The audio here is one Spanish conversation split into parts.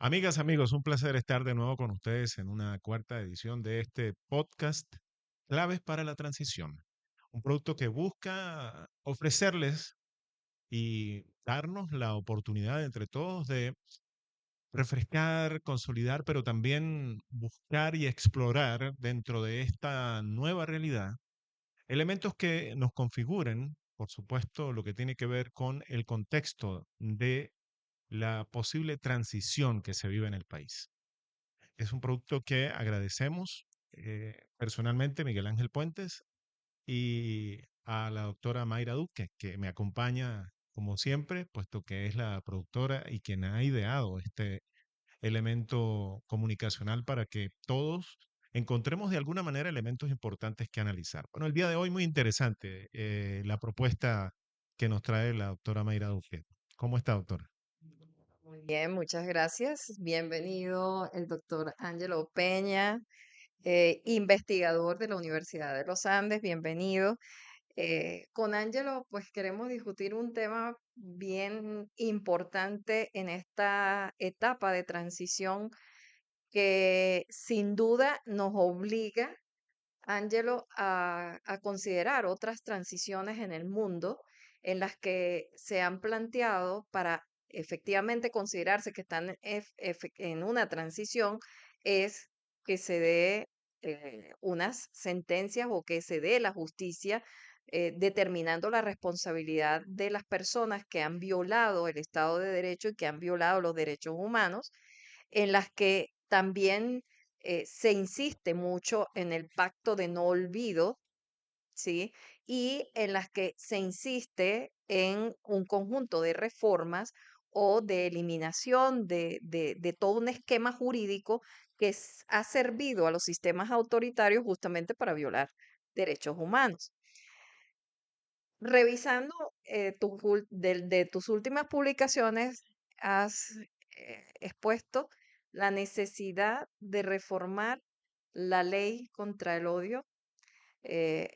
Amigas, amigos, un placer estar de nuevo con ustedes en una cuarta edición de este podcast Claves para la Transición. Un producto que busca ofrecerles y darnos la oportunidad entre todos de refrescar, consolidar, pero también buscar y explorar dentro de esta nueva realidad elementos que nos configuren, por supuesto, lo que tiene que ver con el contexto de la posible transición que se vive en el país. Es un producto que agradecemos personalmente, Miguel Ángel Puentes, y a la doctora Mayra Duque, que me acompaña como siempre, puesto que es la productora y quien ha ideado este elemento comunicacional para que todos encontremos de alguna manera elementos importantes que analizar. Bueno, el día de hoy muy interesante la propuesta que nos trae la doctora Mayra Duque. ¿Cómo está, doctora? Muy bien, muchas gracias. Bienvenido el doctor Ángelo Peña, investigador de la Universidad de los Andes. Bienvenido. Con Ángelo, pues queremos discutir un tema bien importante en esta etapa de transición que sin duda nos obliga, Ángelo, a considerar otras transiciones en el mundo en las que se han planteado para efectivamente considerarse que están en una transición, es que se dé unas sentencias o que se dé la justicia determinando la responsabilidad de las personas que han violado el Estado de Derecho y que han violado los derechos humanos, en las que también se insiste mucho en el pacto de no olvido, ¿sí? Y en las que se insiste en un conjunto de reformas o de eliminación de todo un esquema jurídico que ha servido a los sistemas autoritarios justamente para violar derechos humanos. Revisando de tus últimas publicaciones, has expuesto la necesidad de reformar la ley contra el odio. eh,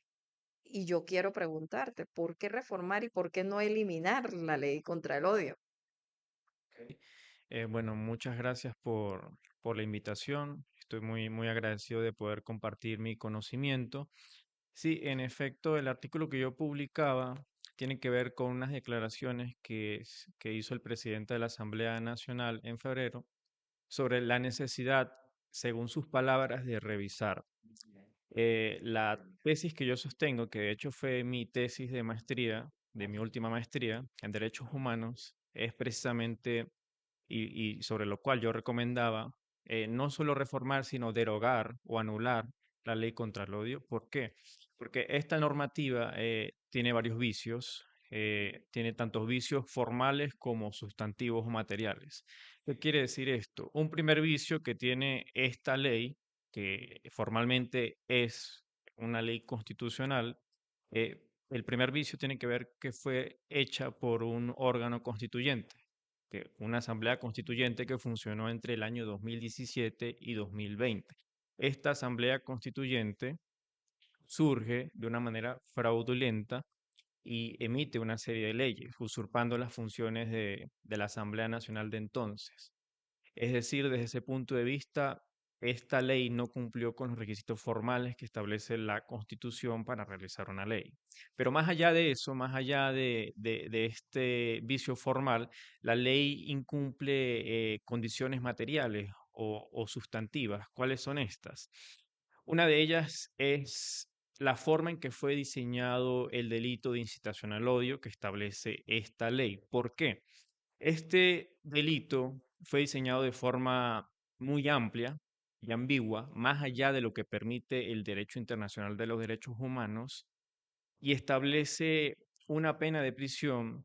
y yo quiero preguntarte, ¿por qué reformar y por qué no eliminar la ley contra el odio? Ok. Bueno, muchas gracias por la invitación. Estoy muy agradecido de poder compartir mi conocimiento. Sí, en efecto, el artículo que yo publicaba tiene que ver con unas declaraciones que hizo el presidente de la Asamblea Nacional en febrero sobre la necesidad, según sus palabras, de revisar la tesis que yo sostengo, que de hecho fue mi tesis de maestría, de mi última maestría en Derechos Humanos, es precisamente y sobre lo cual yo recomendaba no solo reformar, sino derogar o anular la ley contra el odio. ¿Por qué? Porque esta normativa tiene varios vicios, tiene tantos vicios formales como sustantivos o materiales. ¿Qué quiere decir esto? Un primer vicio que tiene esta ley, que formalmente es una ley constitucional, el primer vicio tiene que ver que fue hecha por un órgano constituyente, una asamblea constituyente que funcionó entre el año 2017 y 2020. Esta asamblea constituyente surge de una manera fraudulenta y emite una serie de leyes, usurpando las funciones de la Asamblea Nacional de entonces. Es decir, desde ese punto de vista, esta ley no cumplió con los requisitos formales que establece la Constitución para realizar una ley. Pero más allá de eso, más allá de este vicio formal, la ley incumple condiciones materiales o sustantivas. ¿Cuáles son estas? Una de ellas es la forma en que fue diseñado el delito de incitación al odio que establece esta ley. ¿Por qué? Este delito fue diseñado de forma muy amplia y ambigua, más allá de lo que permite el derecho internacional de los derechos humanos, y establece una pena de prisión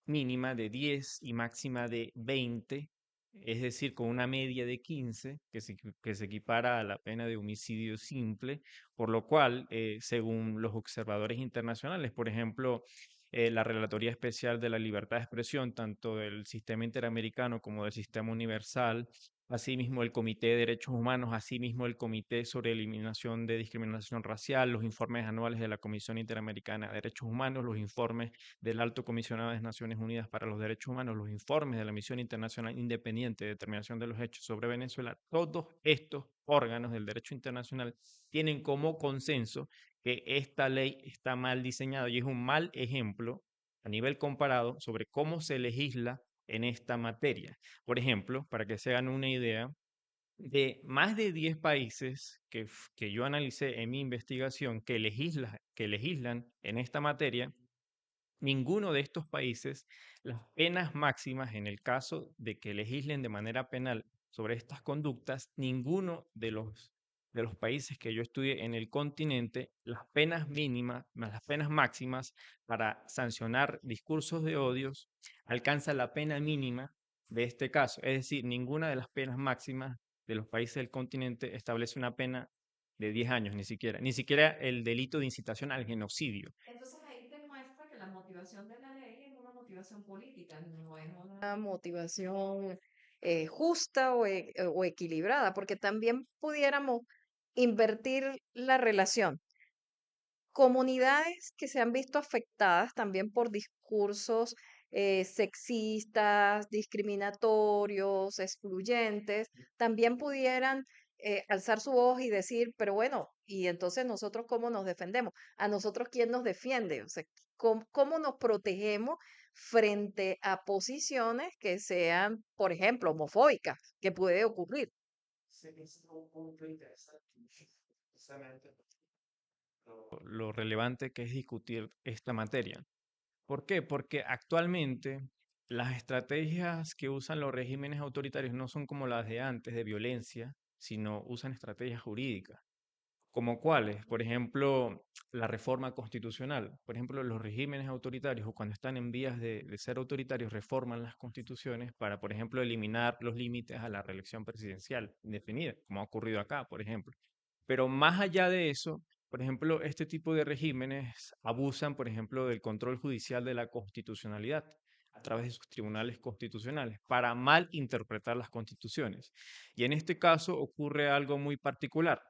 mínima de 10 y máxima de 20, es decir, con una media de 15, que se equipara a la pena de homicidio simple, por lo cual, según los observadores internacionales, por ejemplo, la Relatoría Especial de la Libertad de Expresión, tanto del sistema interamericano como del sistema universal, asimismo el Comité de Derechos Humanos, asimismo el Comité sobre Eliminación de Discriminación Racial, los informes anuales de la Comisión Interamericana de Derechos Humanos, los informes del Alto Comisionado de las Naciones Unidas para los Derechos Humanos, los informes de la Misión Internacional Independiente de Determinación de los Hechos sobre Venezuela. Todos estos órganos del derecho internacional tienen como consenso que esta ley está mal diseñada y es un mal ejemplo a nivel comparado sobre cómo se legisla en esta materia. Por ejemplo, para que se hagan una idea, de más de 10 países que yo analicé en mi investigación que legislan en esta materia, ninguno de estos países, las penas máximas en el caso de que legislen de manera penal sobre estas conductas, ninguno de los países que yo estudié en el continente, las penas mínimas, más las penas máximas para sancionar discursos de odios, alcanza la pena mínima de este caso. Es decir, ninguna de las penas máximas de los países del continente establece una pena de 10 años, ni siquiera el delito de incitación al genocidio. Entonces ahí te muestra que la motivación de la ley es una motivación política, no es una motivación justa o equilibrada, porque también pudiéramos invertir la relación. Comunidades que se han visto afectadas también por discursos sexistas, discriminatorios, excluyentes, también pudieran alzar su voz y decir, pero bueno, ¿y entonces nosotros cómo nos defendemos? ¿A nosotros quién nos defiende? O sea, ¿cómo nos protegemos frente a posiciones que sean, por ejemplo, homofóbicas, que puede ocurrir? Sí, es un punto interesante. Precisamente lo relevante que es discutir esta materia. ¿Por qué? Porque actualmente las estrategias que usan los regímenes autoritarios no son como las de antes de violencia, sino usan estrategias jurídicas. ¿Como cuáles? Por ejemplo, la reforma constitucional. Por ejemplo, los regímenes autoritarios o cuando están en vías de ser autoritarios reforman las constituciones para, por ejemplo, eliminar los límites a la reelección presidencial indefinida, como ha ocurrido acá, por ejemplo. Pero más allá de eso, por ejemplo, este tipo de regímenes abusan, por ejemplo, del control judicial de la constitucionalidad a través de sus tribunales constitucionales para mal interpretar las constituciones. Y en este caso ocurre algo muy particular.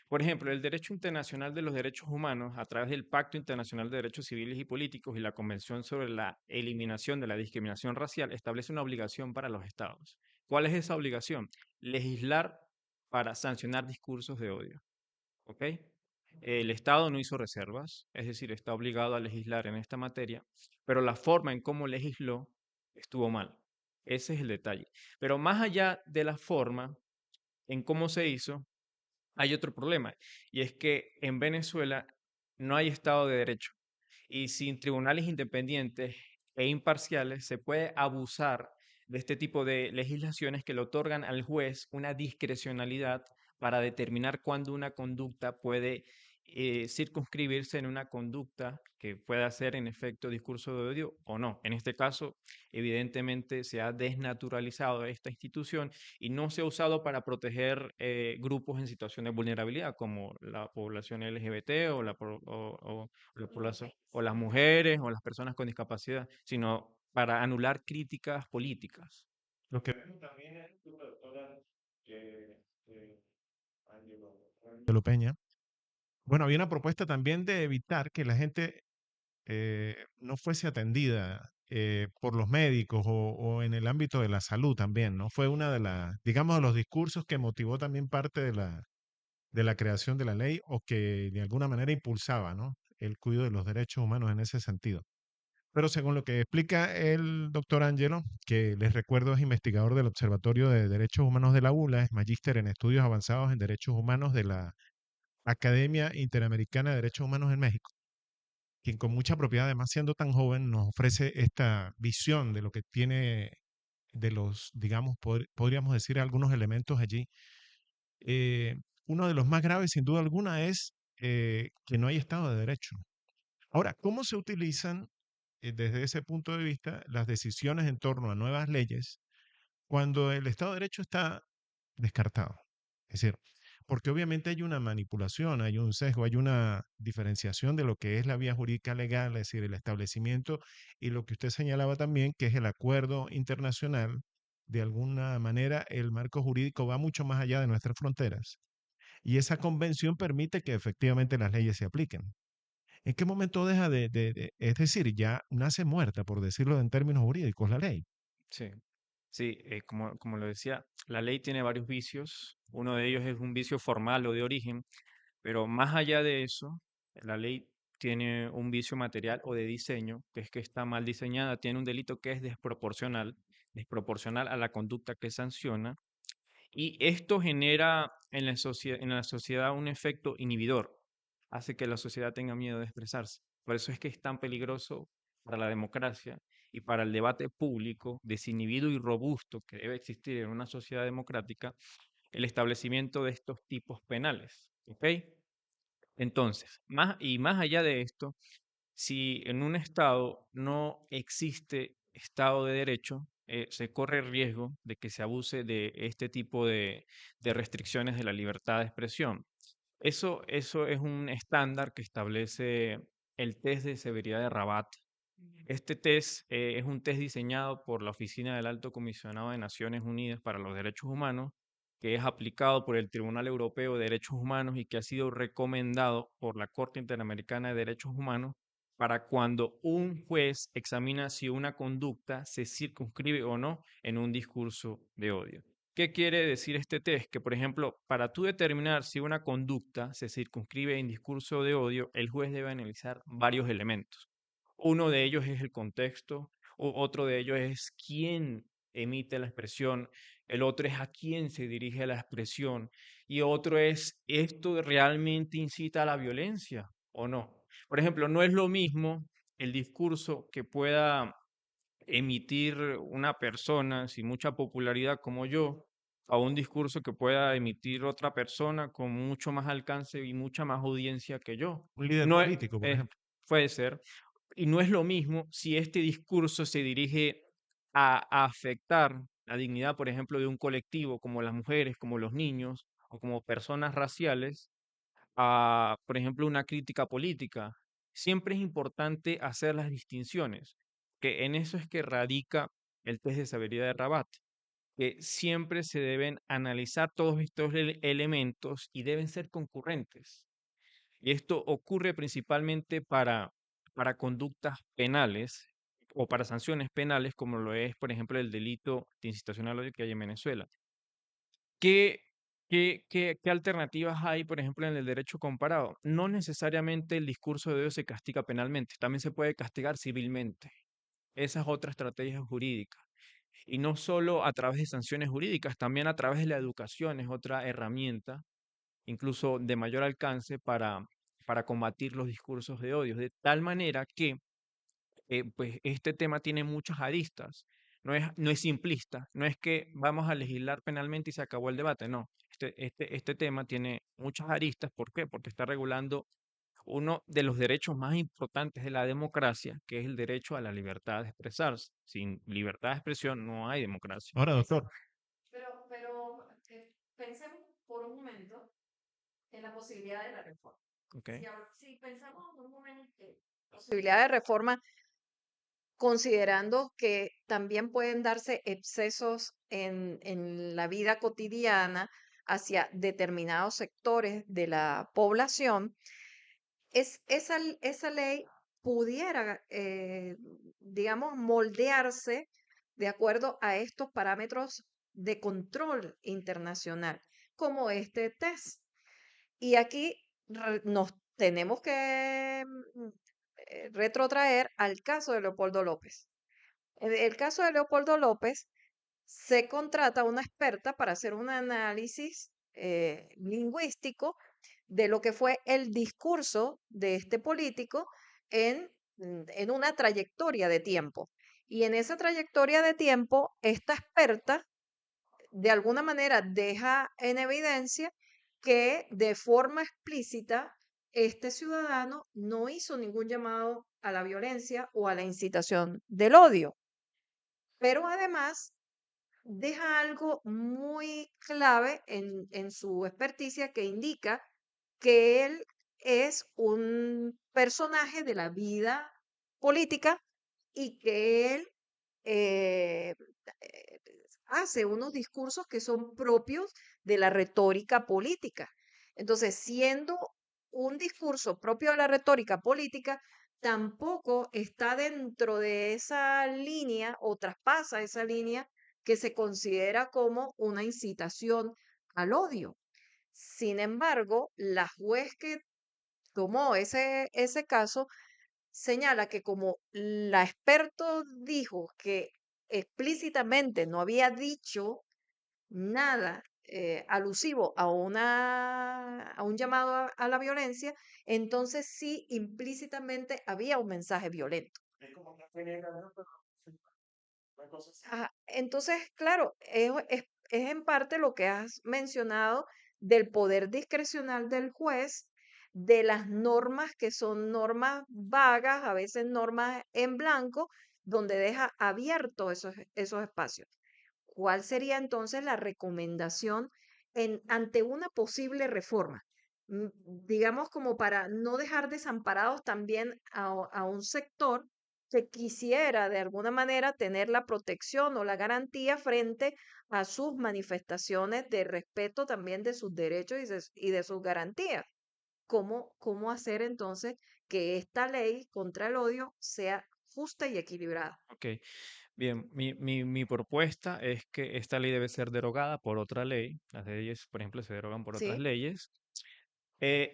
Por ejemplo, el derecho internacional de los derechos humanos, a través del Pacto Internacional de Derechos Civiles y Políticos y la Convención sobre la Eliminación de la Discriminación Racial, establece una obligación para los estados. ¿Cuál es esa obligación? Legislar para sancionar discursos de odio. ¿Ok? El Estado no hizo reservas, es decir, está obligado a legislar en esta materia, pero la forma en cómo legisló estuvo mal. Ese es el detalle. Pero más allá de la forma en cómo se hizo, hay otro problema, y es que en Venezuela no hay Estado de Derecho y sin tribunales independientes e imparciales se puede abusar de este tipo de legislaciones que le otorgan al juez una discrecionalidad para determinar cuándo una conducta puede circunscribirse en una conducta que pueda ser en efecto discurso de odio o no. En este caso, evidentemente se ha desnaturalizado esta institución y no se ha usado para proteger grupos en situación de vulnerabilidad como la población LGBT o la población, o las mujeres o las personas con discapacidad, sino para anular críticas políticas. Lo que Vemos también es, doctora, que Angelo Peña. Bueno, había una propuesta también de evitar que la gente no fuese atendida por los médicos o en el ámbito de la salud también, ¿no? Fue una de las, digamos, de los discursos que motivó también parte de la creación de la ley o que de alguna manera impulsaba, ¿no? El cuidado de los derechos humanos en ese sentido. Pero según lo que explica el doctor Angelo, que les recuerdo es investigador del Observatorio de Derechos Humanos de la ULA, es magíster en estudios avanzados en derechos humanos de la Academia Interamericana de Derechos Humanos en México, quien con mucha propiedad, además siendo tan joven, nos ofrece esta visión de lo que tiene de los, digamos, podríamos decir algunos elementos allí. Eh, Uno de los más graves, sin duda alguna, es que no hay Estado de Derecho. Ahora, ¿cómo se utilizan desde ese punto de vista las decisiones en torno a nuevas leyes cuando el Estado de Derecho está descartado? Es decir, porque obviamente hay una manipulación, hay un sesgo, hay una diferenciación de lo que es la vía jurídica legal, es decir, el establecimiento y lo que usted señalaba también, que es el acuerdo internacional de alguna manera el marco jurídico va mucho más allá de nuestras fronteras y esa convención permite que efectivamente las leyes se apliquen. ¿En qué momento deja es decir, ya nace muerta, por decirlo en términos jurídicos, la ley? Sí, sí, como lo decía, la ley tiene varios vicios. Uno de ellos es un vicio formal o de origen, pero más allá de eso, la ley tiene un vicio material o de diseño, que es que está mal diseñada, tiene un delito que es desproporcional a la conducta que sanciona, y esto genera en la sociedad un efecto inhibidor, hace que la sociedad tenga miedo de expresarse. Por eso es que es tan peligroso para la democracia y para el debate público desinhibido y robusto que debe existir en una sociedad democrática el establecimiento de estos tipos penales. ¿Ok? Entonces, más allá de esto, si en un estado no existe estado de derecho, se corre el riesgo de que se abuse de este tipo de restricciones de la libertad de expresión. Eso es un estándar que establece el test de severidad de Rabat. Este test es un test diseñado por la Oficina del Alto Comisionado de Naciones Unidas para los Derechos Humanos, que es aplicado por el Tribunal Europeo de Derechos Humanos y que ha sido recomendado por la Corte Interamericana de Derechos Humanos para cuando un juez examina si una conducta se circunscribe o no en un discurso de odio. ¿Qué quiere decir este test? Que, por ejemplo, para tú determinar si una conducta se circunscribe en discurso de odio, el juez debe analizar varios elementos. Uno de ellos es el contexto, otro de ellos es quién emite la expresión, el otro es a quién se dirige la expresión y otro es, ¿esto realmente incita a la violencia o no? Por ejemplo, no es lo mismo el discurso que pueda emitir una persona sin mucha popularidad como yo, a un discurso que pueda emitir otra persona con mucho más alcance y mucha más audiencia que yo. Un líder No es, político, por ejemplo. puede ser. Y no es lo mismo si este discurso se dirige a afectar la dignidad, por ejemplo, de un colectivo como las mujeres, como los niños o como personas raciales, a, por ejemplo, una crítica política. Siempre es importante hacer las distinciones, que en eso es que radica el test de severidad de Rabat, que siempre se deben analizar todos estos elementos y deben ser concurrentes. Y esto ocurre principalmente para conductas penales o para sanciones penales, como lo es, por ejemplo, el delito de incitación al odio que hay en Venezuela. ¿Qué, qué alternativas hay, por ejemplo, en el derecho comparado? No necesariamente el discurso de odio se castiga penalmente, también se puede castigar civilmente. Esa es otra estrategia jurídica. Y no solo a través de sanciones jurídicas, también a través de la educación es otra herramienta, incluso de mayor alcance para combatir los discursos de odio. De tal manera que pues este tema tiene muchas aristas. No es simplista, no es que vamos a legislar penalmente y se acabó el debate, no. Este tema tiene muchas aristas. ¿Por qué? Porque está regulando uno de los derechos más importantes de la democracia, que es el derecho a la libertad de expresarse. Sin libertad de expresión no hay democracia. Ahora, doctor, Pero pensemos por un momento en la posibilidad de la reforma. ¿Ok? Si pensamos un momento en la posibilidad de reforma, considerando que también pueden darse excesos en la vida cotidiana hacia determinados sectores de la población, esa ley pudiera, digamos, moldearse de acuerdo a estos parámetros de control internacional, como este test. Y aquí nos tenemos que retrotraer al caso de Leopoldo López. En el caso de Leopoldo López, se contrata una experta para hacer un análisis lingüístico de lo que fue el discurso de este político en una trayectoria de tiempo. Y en esa trayectoria de tiempo, esta experta de alguna manera deja en evidencia que de forma explícita este ciudadano no hizo ningún llamado a la violencia o a la incitación del odio, pero además deja algo muy clave en su experticia que indica que él es un personaje de la vida política y que él eh, hace unos discursos que son propios de la retórica política. Entonces, siendo un discurso propio de la retórica política, tampoco está dentro de esa línea o traspasa esa línea que se considera como una incitación al odio. Sin embargo, la juez que tomó ese caso señala que como la experto dijo que explícitamente no había dicho nada alusivo a un llamado a la violencia, entonces sí implícitamente había un mensaje violento. Ajá, entonces, claro, es en parte lo que has mencionado del poder discrecional del juez, de las normas que son normas vagas, a veces normas en blanco, donde deja abiertos esos espacios. ¿Cuál sería entonces la recomendación ante una posible reforma? Digamos como para no dejar desamparados también a un sector que quisiera de alguna manera tener la protección o la garantía frente a sus manifestaciones de respeto también de sus derechos y de sus garantías. ¿Cómo hacer entonces que esta ley contra el odio sea justa y equilibrada? Ok, bien, mi propuesta es que esta ley debe ser derogada por otra ley. Las leyes, por ejemplo, se derogan por otras Sí, leyes.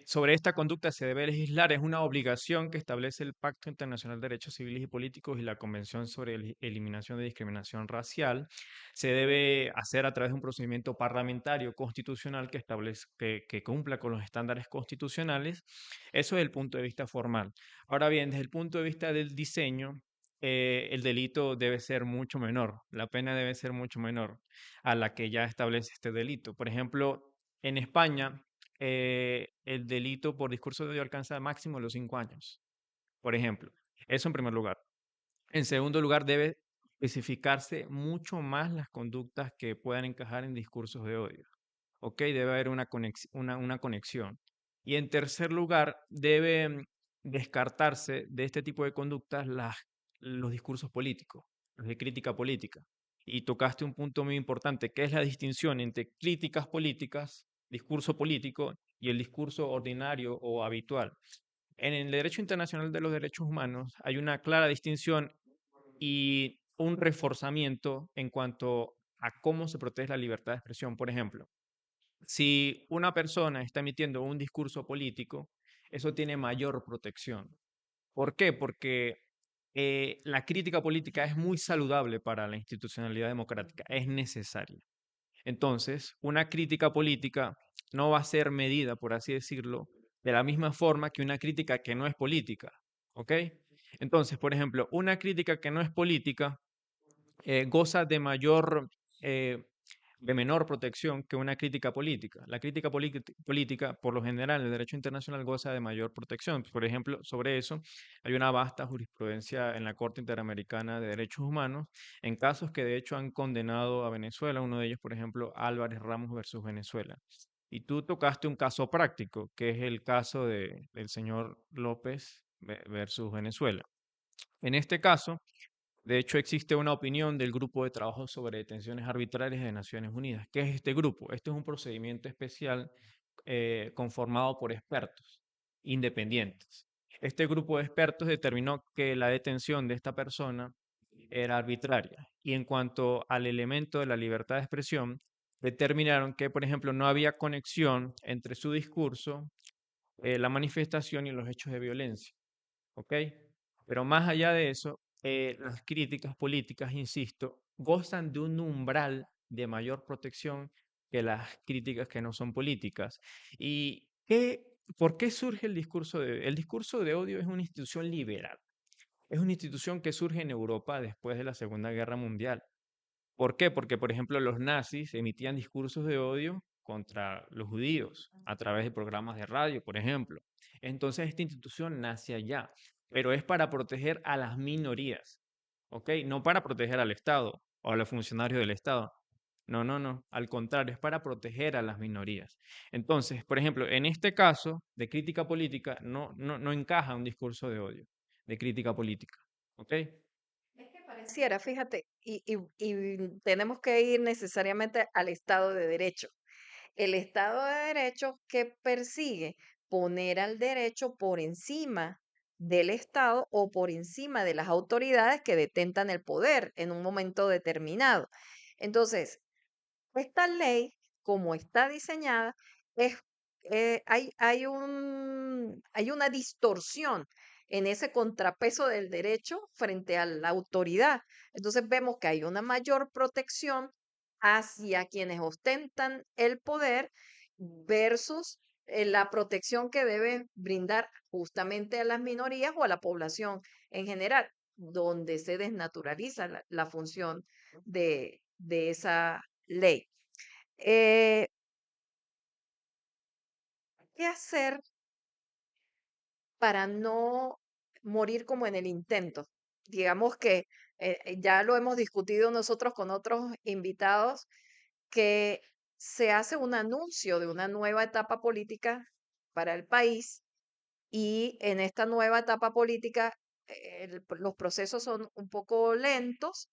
Sobre esta conducta se debe legislar, es una obligación que establece el Pacto Internacional de Derechos Civiles y Políticos y la Convención sobre Eliminación de Discriminación Racial. Se debe hacer a través de un procedimiento parlamentario constitucional que que cumpla con los estándares constitucionales. Eso es el punto de vista formal. Ahora bien, desde el punto de vista del diseño, el delito debe ser mucho menor, la pena debe ser mucho menor a la que ya establece este delito. Por ejemplo, en España, el delito por discurso de odio alcanza máximo los 5 años, por ejemplo. Eso en primer lugar. En segundo lugar, debe especificarse mucho más las conductas que puedan encajar en discursos de odio. ¿Ok? Debe haber una conexión. Y en tercer lugar, debe descartarse de este tipo de conductas los discursos políticos, los de crítica política. Y tocaste un punto muy importante, que es la distinción entre críticas políticas, discurso político, y el discurso ordinario o habitual. En el derecho internacional de los derechos humanos hay una clara distinción y un reforzamiento en cuanto a cómo se protege la libertad de expresión. Por ejemplo, si una persona está emitiendo un discurso político, eso tiene mayor protección. ¿Por qué? Porque la crítica política es muy saludable para la institucionalidad democrática, es necesaria. Entonces, una crítica política no va a ser medida, por así decirlo, de la misma forma que una crítica que no es política. ¿Ok? Entonces, por ejemplo, una crítica que no es política goza de eh, de menor protección que una crítica política. La crítica política, por lo general, en el derecho internacional goza de mayor protección. Por ejemplo, sobre eso hay una vasta jurisprudencia en la Corte Interamericana de Derechos Humanos, en casos que de hecho han condenado a Venezuela, uno de ellos, por ejemplo, Álvarez Ramos versus Venezuela. Y tú tocaste un caso práctico, que es el caso del señor López versus Venezuela. En este caso, de hecho, existe una opinión del Grupo de Trabajo sobre Detenciones Arbitrarias de Naciones Unidas. ¿Qué es este grupo? Este es un procedimiento especial conformado por expertos independientes. Este grupo de expertos determinó que la detención de esta persona era arbitraria. Y en cuanto al elemento de la libertad de expresión, determinaron que, por ejemplo, no había conexión entre su discurso, la manifestación y los hechos de violencia. ¿Ok? Pero más allá de eso, las críticas políticas, insisto, gozan de un umbral de mayor protección que las críticas que no son políticas. ¿Y por qué surge el discurso de odio? El discurso de odio es una institución liberal. Es una institución que surge en Europa después de la Segunda Guerra Mundial. ¿Por qué? Porque, por ejemplo, los nazis emitían discursos de odio contra los judíos a través de programas de radio, por ejemplo. Entonces, esta institución nace allá, pero es para proteger a las minorías, ¿ok? No para proteger al Estado o a los funcionarios del Estado. No, no, no. Al contrario, es para proteger a las minorías. Entonces, por ejemplo, en este caso de crítica política, no encaja un discurso de odio, de crítica política, ¿ok? Pareciera, fíjate, y tenemos que ir necesariamente al Estado de Derecho. El Estado de Derecho que persigue poner al derecho por encima del Estado o por encima de las autoridades que detentan el poder en un momento determinado. Entonces, esta ley, como está diseñada, es, hay una distorsión en ese contrapeso del derecho frente a la autoridad. Entonces vemos que hay una mayor protección hacia quienes ostentan el poder versus la protección que debe brindar justamente a las minorías o a la población en general, donde se desnaturaliza la función de esa ley. Eh, ¿Qué hacer para no morir como en el intento? Digamos que ya lo hemos discutido nosotros con otros invitados, que se hace un anuncio de una nueva etapa política para el país y en esta nueva etapa política los procesos son un poco lentos,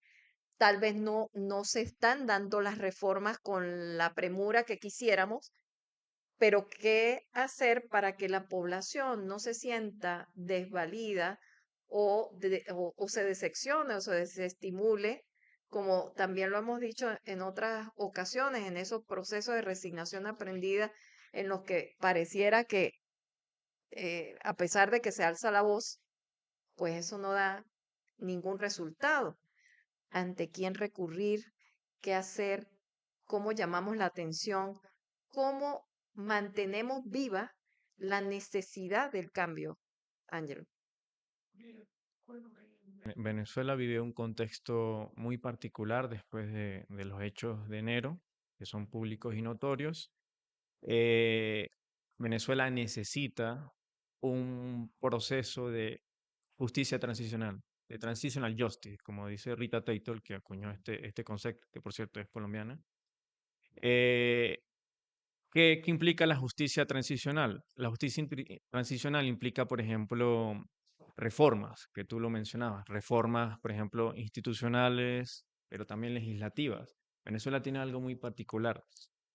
tal vez no se están dando las reformas con la premura que quisiéramos. Pero ¿qué hacer para que la población no se sienta desvalida o se decepcione o se desestimule, como también lo hemos dicho en otras ocasiones, en esos procesos de resignación aprendida en los que pareciera que a pesar de que se alza la voz, pues eso no da ningún resultado? ¿Ante quién recurrir? ¿Qué hacer? ¿Cómo llamamos la atención? ¿Cómo mantenemos viva la necesidad del cambio, Ángelo? Venezuela vive un contexto muy particular después de los hechos de enero, que son públicos y notorios. Eh, Venezuela necesita un proceso de justicia transicional, de transitional justice, como dice Rita Taylor, que acuñó este concepto, que por cierto es colombiana. Eh, ¿Qué implica la justicia transicional? La justicia transicional implica, por ejemplo, reformas, que tú lo mencionabas, reformas, por ejemplo, institucionales, pero también legislativas. Venezuela tiene algo muy particular,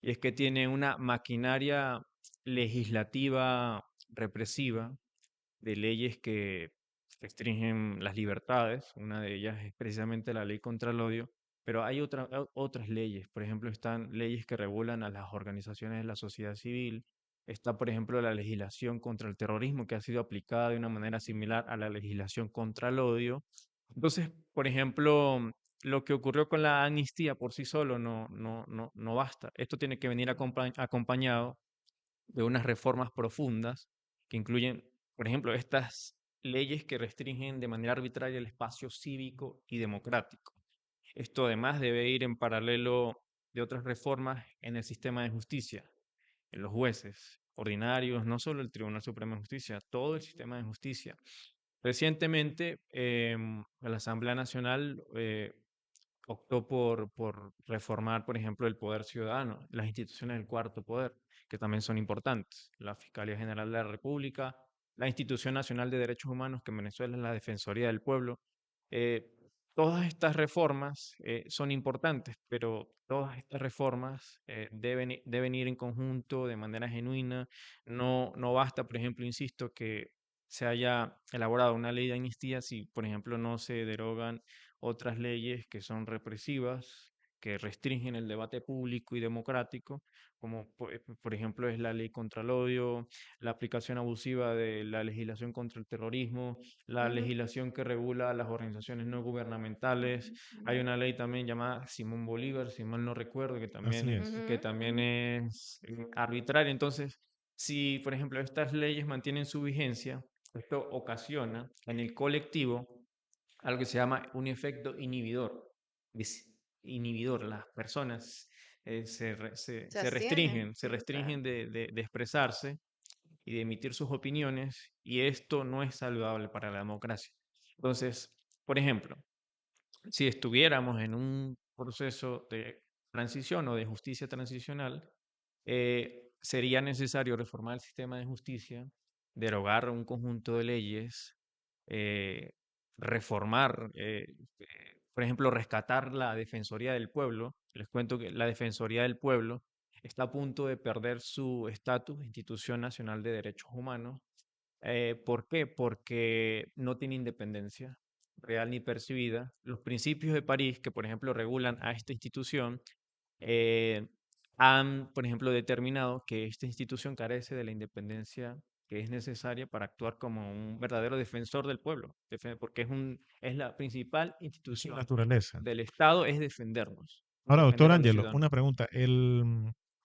y es que tiene una maquinaria legislativa represiva de leyes que restringen las libertades. Una de ellas es precisamente la ley contra el odio, pero hay otras leyes. Por ejemplo, están leyes que regulan a las organizaciones de la sociedad civil. Está, por ejemplo, la legislación contra el terrorismo, que ha sido aplicada de una manera similar a la legislación contra el odio. Entonces, por ejemplo, lo que ocurrió con la amnistía por sí solo no basta. Esto tiene que venir acompañado de unas reformas profundas que incluyen, por ejemplo, estas leyes que restringen de manera arbitraria el espacio cívico y democrático. Esto además debe ir en paralelo de otras reformas en el sistema de justicia, en los jueces ordinarios, no solo el Tribunal Supremo de Justicia, todo el sistema de justicia. Recientemente, la Asamblea Nacional optó por reformar, por ejemplo, el poder ciudadano, las instituciones del cuarto poder, que también son importantes, la Fiscalía General de la República, la Institución Nacional de Derechos Humanos, que en Venezuela es la Defensoría del Pueblo. Eh, Todas estas reformas son importantes, pero todas estas reformas deben ir en conjunto de manera genuina. No basta, por ejemplo, insisto, que se haya elaborado una ley de amnistía si, por ejemplo, no se derogan otras leyes que son represivas, que restringen el debate público y democrático, como por ejemplo es la ley contra el odio, la aplicación abusiva de la legislación contra el terrorismo, la Ujú. legislación que regula las organizaciones no gubernamentales. Hay una ley también llamada Simón Bolívar, si mal no recuerdo, Así es. que Ujú, también ujú. es arbitraria. Entonces, si, por ejemplo, estas leyes mantienen su vigencia, esto ocasiona en el colectivo algo que se llama un efecto inhibidor. Inhibidor, las personas Se abstienen. se Sí, claro. restringen de expresarse y de emitir sus opiniones, y esto no es saludable para la democracia. Entonces, por ejemplo, si estuviéramos en un proceso de transición o de justicia transicional, sería necesario reformar el sistema de justicia, derogar un conjunto de leyes, eh, reformar por ejemplo, rescatar la Defensoría del Pueblo. Les cuento que la Defensoría del Pueblo está a punto de perder su estatus de Institución Nacional de Derechos Humanos. ¿Por qué? Porque no tiene independencia real ni percibida. Los principios de París, que por ejemplo regulan a esta institución, eh, han, por ejemplo, determinado que esta institución carece de la independencia que es necesaria para actuar como un verdadero defensor del pueblo, porque es la principal Es su institución naturaleza. del Estado, es defendernos, Ahora, doctor defender a los Ángelo, ciudadanos. una pregunta.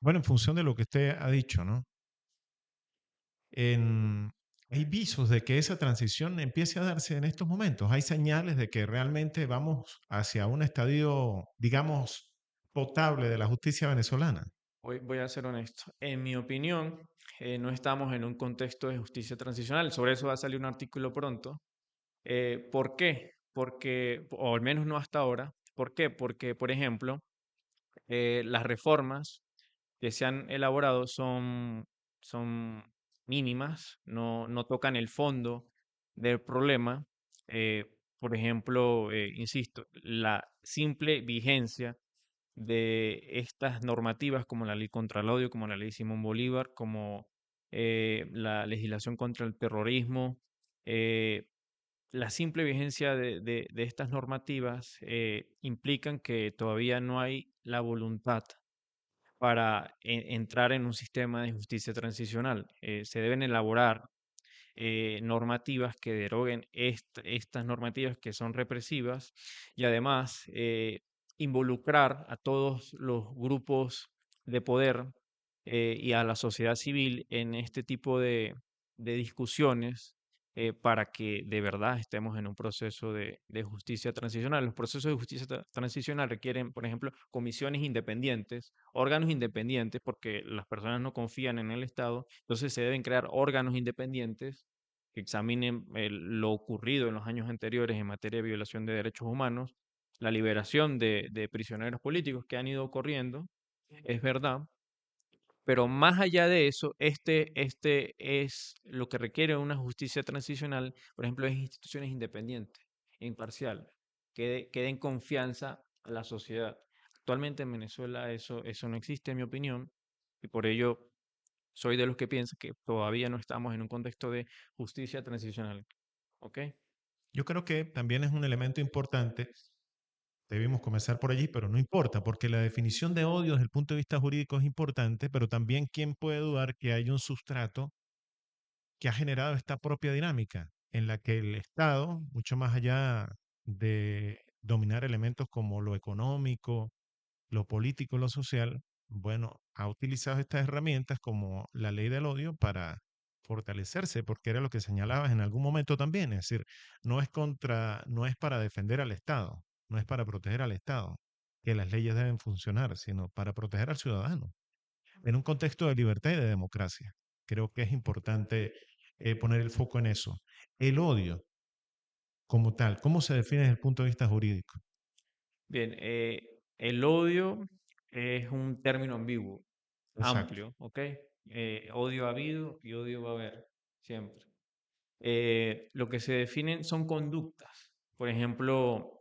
Bueno, en función de lo que usted ha dicho, ¿no? En, hay visos de que esa transición empiece a darse en estos momentos. Hay señales de que realmente vamos hacia un estadio, digamos, potable de la justicia venezolana. Voy a ser honesto. En mi opinión, no estamos en un contexto de justicia transicional. Sobre eso va a salir un artículo pronto. ¿Por qué? Porque, o al menos no hasta ahora. ¿Por qué? Porque, por ejemplo, las reformas que se han elaborado son mínimas, no tocan el fondo del problema. Eh, por ejemplo, insisto, la simple vigencia de estas normativas como la ley contra el odio, como la ley Simón Bolívar, como la legislación contra el terrorismo, eh, la simple vigencia de estas normativas implican que todavía no hay la voluntad para entrar en un sistema de justicia transicional. Se deben elaborar normativas que deroguen estas normativas que son represivas y además involucrar a todos los grupos de poder y a la sociedad civil en este tipo de discusiones para que de verdad estemos en un proceso de justicia transicional. Los procesos de justicia transicional requieren, por ejemplo, comisiones independientes, órganos independientes, porque las personas no confían en el Estado, entonces se deben crear órganos independientes que examinen lo ocurrido en los años anteriores en materia de violación de derechos humanos, la liberación de prisioneros políticos que han ido ocurriendo, es verdad, pero más allá de eso, este es lo que requiere una justicia transicional, por ejemplo, es instituciones independientes, imparciales, que den confianza a la sociedad. Actualmente en Venezuela eso no existe, en mi opinión, y por ello soy de los que piensan que todavía no estamos en un contexto de justicia transicional. ¿Ok? Yo creo que también es un elemento importante. Debimos comenzar por allí, pero no importa, porque la definición de odio desde el punto de vista jurídico es importante, pero también quién puede dudar que hay un sustrato que ha generado esta propia dinámica en la que el Estado, mucho más allá de dominar elementos como lo económico, lo político, lo social, bueno, ha utilizado estas herramientas como la ley del odio para fortalecerse, porque era lo que señalabas en algún momento también, es decir, no es para defender al Estado, no es para proteger al Estado, que las leyes deben funcionar, sino para proteger al ciudadano, en un contexto de libertad y de democracia. Creo que es importante poner el foco en eso. El odio, como tal, ¿cómo se define desde el punto de vista jurídico? Bien, el odio es un término ambiguo, Exacto. amplio, ¿ok? Odio ha habido y odio va a haber, siempre. Lo que se definen son conductas, por ejemplo,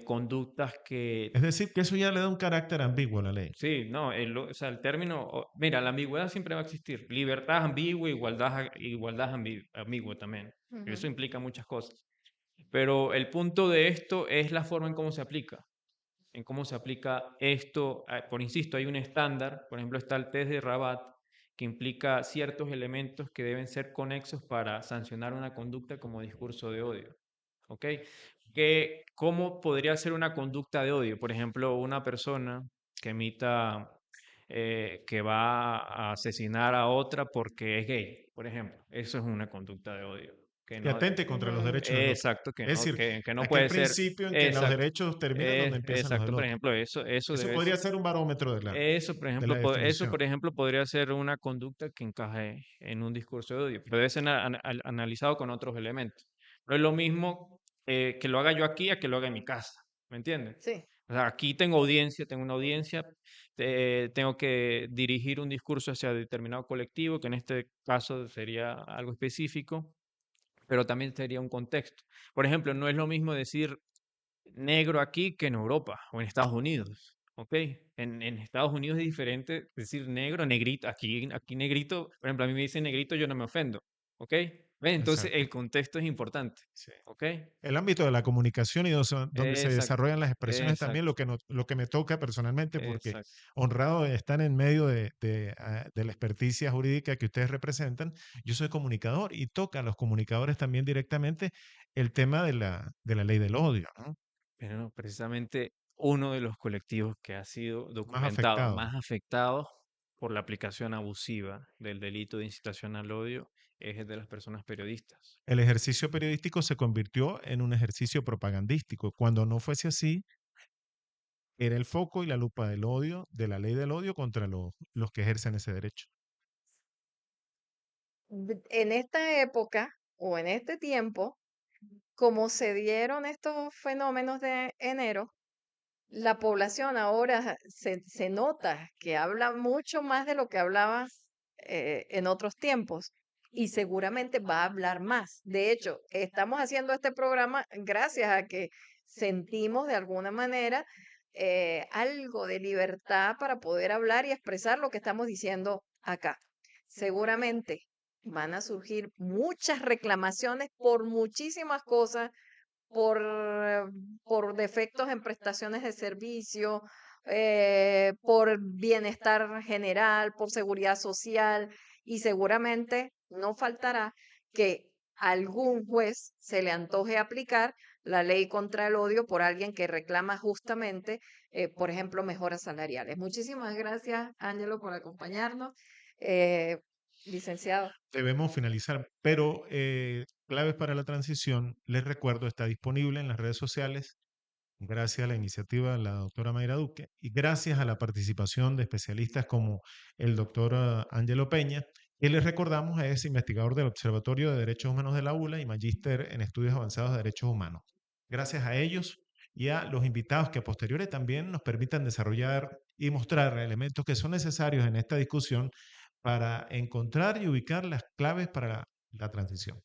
conductas Es que, decir, que eso ya le da un carácter ambiguo a la ley. sí, no, o sea, el término, mira, la ambigüedad siempre va a existir, libertad ambigua, igualdad ambigua también, eso Ujú. implica muchas cosas, pero el punto de esto es la forma en cómo se aplica. En cómo se aplica esto. Por insisto, hay un estándar, por ejemplo, está el test de Rabat, que implica ciertos elementos que deben ser conexos para sancionar una conducta como discurso de odio. ¿Ok? ¿Cómo podría ser una conducta de odio? Por ejemplo, una persona que emita que va a asesinar a otra porque es gay, por ejemplo. Eso es una conducta de odio. Que Que no, atente contra los Ujú. derechos del otro. exacto, Es decir, que no aquel puede ser. principio en que los Exacto. derechos terminan donde empiezan los Exacto, del por otro. ejemplo, eso Eso debe podría ser, ser un barómetro de la eso, definición. por ejemplo, podría ser una conducta que encaje en un discurso de odio, pero debe ser analizado con otros elementos. No es lo mismo que lo haga yo aquí a que lo haga en mi casa, ¿me entiendes? Sí, O sea, aquí tengo una audiencia, tengo que dirigir un discurso hacia determinado colectivo, que en este caso sería algo específico, pero también sería un contexto. Por ejemplo, no es lo mismo decir negro aquí que en Europa o en Estados Unidos. ¿Ok? En Estados Unidos es diferente decir negro, negrito. Aquí negrito, por ejemplo, a mí me dicen negrito, yo no me ofendo. ¿Ok? ¿Ven? Entonces Exacto. el contexto es importante. Sí. ¿Ok? El ámbito de la comunicación y donde se Exacto, desarrollan las expresiones es también exacto, lo que me toca personalmente, porque exacto. honrado de estar en medio de la experticia jurídica que ustedes representan. Yo soy comunicador y toca a los comunicadores también directamente el tema de la ley del odio, ¿no? Pero no, precisamente uno de los colectivos que ha sido Más documentado afectado. más afectado por la aplicación abusiva del delito de incitación al odio es el de las personas periodistas. El ejercicio periodístico se convirtió en un ejercicio propagandístico. Cuando no fuese así, era el foco y la lupa del odio, de la ley del odio contra los que ejercen ese derecho. En esta época o en este tiempo, como se dieron estos fenómenos de enero, la población ahora se nota que habla mucho más de lo que hablaba en otros tiempos y seguramente va a hablar más. De hecho, estamos haciendo este programa gracias a que sentimos de alguna manera algo de libertad para poder hablar y expresar lo que estamos diciendo acá. Seguramente van a surgir muchas reclamaciones por muchísimas cosas por, por defectos en prestaciones de servicio, por bienestar general, por seguridad social y seguramente no faltará que algún juez se le antoje aplicar la ley contra el odio por alguien que reclama justamente, por ejemplo, mejoras salariales. Muchísimas gracias, Ángelo, por acompañarnos. Eh, licenciado. Debemos finalizar, pero Claves para la Transición, les recuerdo, está disponible en las redes sociales gracias a la iniciativa de la doctora Mayra Duque y gracias a la participación de especialistas como el doctor Ángelo Peña, que les recordamos es investigador del Observatorio de Derechos Humanos de la ULA y magíster en estudios avanzados de derechos humanos. Gracias a ellos y a los invitados que a posteriores también nos permitan desarrollar y mostrar elementos que son necesarios en esta discusión para encontrar y ubicar las claves para la transición.